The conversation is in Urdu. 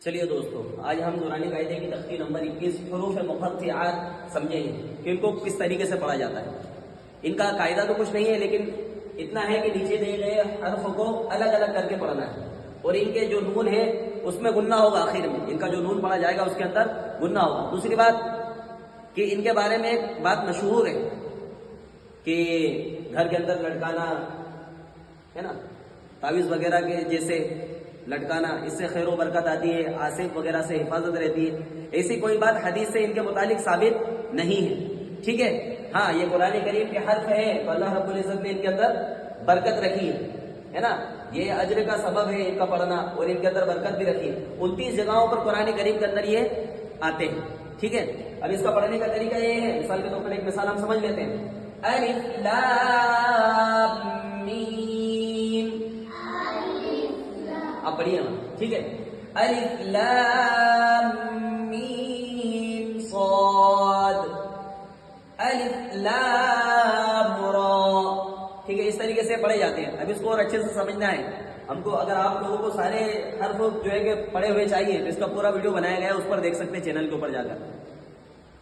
چلیے دوستو، آج ہم نورانی قاعدے کی تختی نمبر 21 حروف مقطعات سمجھیں گے کہ ان کو کس طریقے سے پڑھا جاتا ہے۔ ان کا قاعدہ تو کچھ نہیں ہے، لیکن اتنا ہے کہ نیچے دیے گئے حرف کو الگ الگ کر کے پڑھنا ہے، اور ان کے جو نون ہے اس میں گننا ہوگا، آخر میں ان کا جو نون پڑھا جائے گا اس کے اندر گننا ہوگا۔ دوسری بات کہ ان کے بارے میں ایک بات مشہور ہے کہ گھر کے اندر لٹکانا ہے نا، تعویذ وغیرہ کے جیسے لٹکانا، اس سے خیر و برکت آتی ہے، آصف وغیرہ سے حفاظت رہتی ہے۔ ایسی کوئی بات حدیث سے ان کے متعلق ثابت نہیں ہے، ٹھیک ہے۔ ہاں، یہ قرآن کریم کے حرف ہے تو اللہ رب العزت نے ان کے اندر برکت رکھی ہے نا، یہ اجر کا سبب ہے ان کا پڑھنا، اور ان کے اندر برکت بھی رکھی ہے۔ 29 جگہوں پر قرآن کریم کے اندر یہ آتے ہیں، ٹھیک ہے۔ اب اس کا پڑھنے کا طریقہ یہ ہے، مثال کے طور پر ایک مثال ہم سمجھ لیتے ہیں۔ الف لام میم، آپ پڑھیے نا، ٹھیک ہے۔ الف لام میم صاد، الف لام را، ٹھیک ہے۔ اس طریقے سے پڑھے جاتے ہیں۔ اب اس کو اور اچھے سے سمجھنا ہے ہم کو۔ اگر آپ لوگوں کو سارے حرف جو ہے کہ پڑھے ہوئے چاہیے تو اس کا پورا ویڈیو بنایا گیا ہے، اس پر دیکھ سکتے ہیں چینل کے اوپر جا کر۔